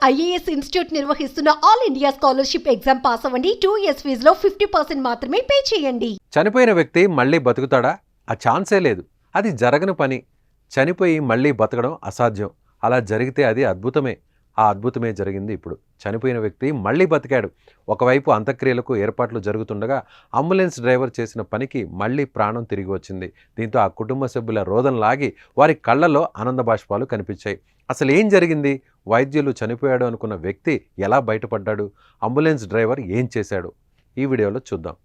IAS institute నిర్వహిస్తున్న all India scholarship exam pass అవ్వండి. 2 years ఫీజులో 50% మాత్రమే పే చేయండి. చనిపోయిన వ్యక్తి మళ్ళీ బతుకుతాడా? ఆ ఛాన్సే లేదు. అది జరగని పని. చనిపోయి మళ్ళీ బతకడం అసాధ్యం. అలా జరిగితే అది అద్భుతమే. ఆ అద్భుతమే జరిగింది ఇప్పుడు. చనిపోయిన వ్యక్తి మళ్ళీ బతికాడు. ఒకవైపు అంత్యక్రియలకు ఏర్పాట్లు జరుగుతుండగా అంబులెన్స్ డ్రైవర్ చేసిన పనికి మళ్ళీ ప్రాణం తిరిగి వచ్చింది. దీంతో ఆ కుటుంబ సభ్యుల రోదన లాగి వారి కళ్ళలో ఆనంద బాష్పాలు కనిపించాయి. అసలు ఏం జరిగింది? వైద్యులు చనిపోయాడు అనుకున్న వ్యక్తి ఎలా బయటపడ్డాడు? అంబులెన్స్ డ్రైవర్ ఏం చేశాడు? ఈ వీడియోలో చూద్దాం.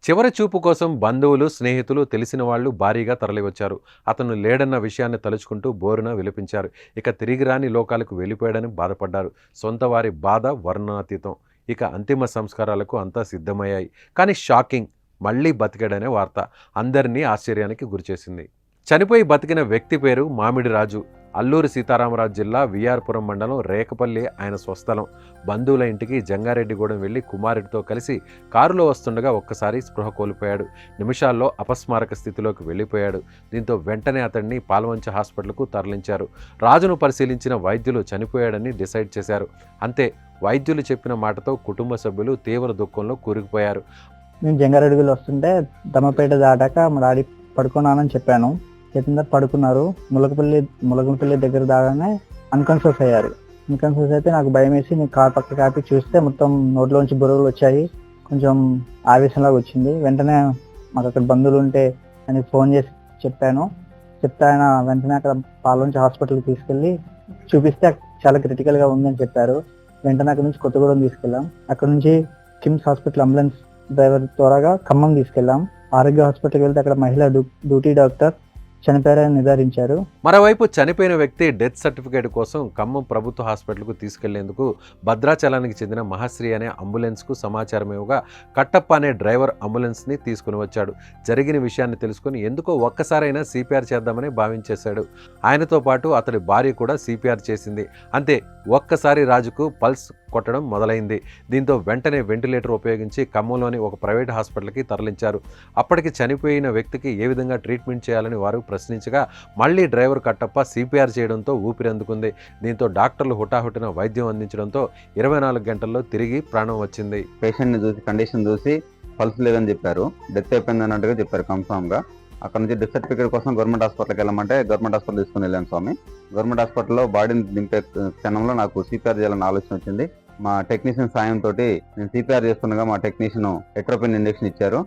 చివరి చూపు కోసం బంధువులు, స్నేహితులు, తెలిసిన వాళ్ళు భారీగా తరలివచ్చారు. అతను లేడన్న విషయాన్ని తలుచుకుంటూ బోరున విలపించారు. ఇక తిరిగి రాని లోకాలకు వెళ్ళిపోయాడని బాధపడ్డారు. సొంత వారి బాధ వర్ణనాతీతం. ఇక అంతిమ సంస్కారాలకు అంతా సిద్ధమయ్యాయి. కానీ షాకింగ్, మళ్ళీ బతికాడనే వార్త అందరినీ ఆశ్చర్యానికి గురిచేసింది. చనిపోయి బతికిన వ్యక్తి పేరు మామిడి రాజు. అల్లూరి సీతారామరాజు జిల్లా విఆర్పురం మండలం రేకపల్లి ఆయన స్వస్థలం. బంధువుల ఇంటికి జంగారెడ్డిగూడెం వెళ్లి కుమారుడితో కలిసి కారులో వస్తుండగా ఒక్కసారి స్పృహ కోల్పోయాడు. నిమిషాల్లో అపస్మారక స్థితిలోకి వెళ్ళిపోయాడు. దీంతో వెంటనే అతడిని పాల్వంచ హాస్పిటల్కు తరలించారు. రాజును పరిశీలించిన వైద్యులు చనిపోయాడని డిసైడ్ చేశారు. అంతే, వైద్యులు చెప్పిన మాటతో కుటుంబ సభ్యులు తీవ్ర దుఃఖంలో కూరుకుపోయారు. నేను జంగారెడ్డిగూడెం వస్తుంటే దమ్మపేట దాటాక మా డాడీ పడుకున్నానని చెప్పాను. చెప్పిన పడుకున్నారు. ములకపల్లి దగ్గర దాగానే అన్కాన్షియస్ అయ్యారు. అన్కాన్షియస్ అయితే నాకు భయం వేసి నేను కార్ పక్క కాపి చూస్తే మొత్తం నోట్లోంచి బుర్రలు వచ్చాయి. కొంచెం ఆవేశంలాగా వచ్చింది. వెంటనే మాకు అక్కడ బంధువులు ఉంటే అని ఫోన్ చేసి చెప్తే ఆయన వెంటనే అక్కడ పాల్వంచ హాస్పిటల్కి తీసుకెళ్ళి చూపిస్తే చాలా క్రిటికల్గా ఉందని చెప్పారు. వెంటనే అక్కడ నుంచి కొత్తగూడెం తీసుకెళ్ళాం. అక్కడ నుంచి కిమ్స్ హాస్పిటల్ అంబులెన్స్ డ్రైవర్ త్వరగా ఖమ్మం తీసుకెళ్ళాం. ఆరోగ్య హాస్పిటల్కి వెళ్తే అక్కడ మహిళా డ్యూటీ డాక్టర్ చనిపోయారని నిర్ధారించారు. మరోవైపు చనిపోయిన వ్యక్తి డెత్ సర్టిఫికేట్ కోసం ఖమ్మం ప్రభుత్వ హాస్పిటల్కు తీసుకెళ్లేందుకు భద్రాచలానికి చెందిన మహాశ్రీ అనే అంబులెన్స్కు సమాచారం ఇవ్వగా కట్టప్ప అనే డ్రైవర్ అంబులెన్స్ని తీసుకుని వచ్చాడు. జరిగిన విషయాన్ని తెలుసుకుని ఎందుకో ఒక్కసారైనా సిపిఆర్ చేద్దామని భావించేశాడు. ఆయనతో పాటు అతడి భార్య కూడా సిపిఆర్ చేసింది. అంతే, ఒక్కసారి రాజుకు పల్స్ కొట్టడం మొదలైంది. దీంతో వెంటనే వెంటిలేటర్ ఉపయోగించి ఖమ్మంలోని ఒక ప్రైవేట్ హాస్పిటల్కి తరలించారు. అప్పటికి చనిపోయిన వ్యక్తికి ఏ విధంగా ట్రీట్మెంట్ చేయాలని వారు ప్రశ్నించగా మళ్ళీ డ్రైవర్ కట్టప్ప సిపిఆర్ చేయడంతో ఊపిరి అందుకుంది. దీంతో డాక్టర్లు హుటాహుటిన వైద్యం అందించడంతో 24 గంటల్లో తిరిగి ప్రాణం వచ్చింది. పేషెంట్ని చూసి కండిషన్ చూసి పల్స్ లేదని చెప్పారు. డెత్ అయిపోయింది అన్నట్టుగా చెప్పారు కన్ఫామ్గా. అక్కడ నుంచి డెత్ సర్టిఫికేట్ కోసం గవర్నమెంట్ హాస్పిటల్కి వెళ్ళమంటే గవర్నమెంట్ హాస్పిటల్ తీసుకుని వెళ్ళాను స్వామి. గవర్నమెంట్ హాస్పిటల్లో బాడీని దింపే క్షణంలో నాకు సిపిఆర్ చేయాలని ఆలోచన వచ్చింది. మా టెక్నీషియన్ సాయంతో నేను సిపిఆర్ చేస్తుండగా మా టెక్నీషియన్ ఎట్రోపిన్ ఇంజెక్షన్ ఇచ్చారు.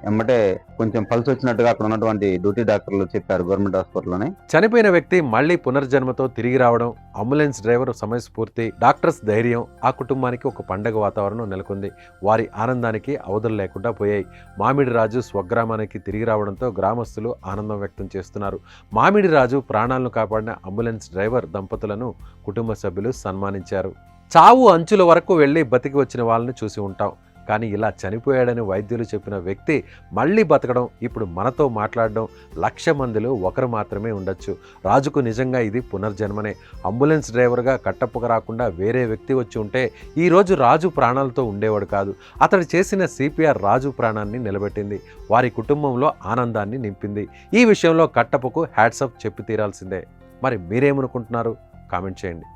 ఎమ్మటే కొంచెం పల్స్ వచ్చినట్టుగా అక్కడ ఉన్నటువంటి డ్యూటీ డాక్టర్లు చెప్పారు గవర్నమెంట్ హాస్పిటల్లోనే. చనిపోయిన వ్యక్తి మళ్లీ పునర్జన్మతో తిరిగి రావడం, అంబులెన్స్ డ్రైవర్ సమయస్ఫూర్తి, డాక్టర్స్ ధైర్యం ఆ కుటుంబానికి ఒక పండగ వాతావరణం నెలకొంది. వారి ఆనందానికి అవధులు లేకుండా పోయాయి. మామిడి రాజు స్వగ్రామానికి తిరిగి రావడంతో గ్రామస్తులు ఆనందం వ్యక్తం చేస్తున్నారు. మామిడి రాజు ప్రాణాలను కాపాడిన అంబులెన్స్ డ్రైవర్ దంపతులను కుటుంబ సభ్యులు సన్మానించారు. చావు అంచుల వరకు వెళ్లి బతికి వచ్చిన వాళ్ళని చూసి ఉంటాం. కానీ ఇలా చనిపోయాడని వైద్యులు చెప్పిన వ్యక్తి మళ్ళీ బతకడం, ఇప్పుడు మనతో మాట్లాడడం 1,00,000 మందిలో ఒకరు మాత్రమే ఉండొచ్చు. రాజుకు నిజంగా ఇది పునర్జన్మనే. అంబులెన్స్ డ్రైవర్గా కట్టప్పకు రాకుండా వేరే వ్యక్తి వచ్చి ఉంటే ఈరోజు రాజు ప్రాణాలతో ఉండేవాడు కాదు. అతడు చేసిన సిపిఆర్ రాజు ప్రాణాన్ని నిలబెట్టింది. వారి కుటుంబంలో ఆనందాన్ని నింపింది. ఈ విషయంలో కట్టప్పకు హ్యాట్స్ ఆఫ్ చెప్పి తీరాల్సిందే. మరి మీరేమనుకుంటున్నారు? కామెంట్ చేయండి.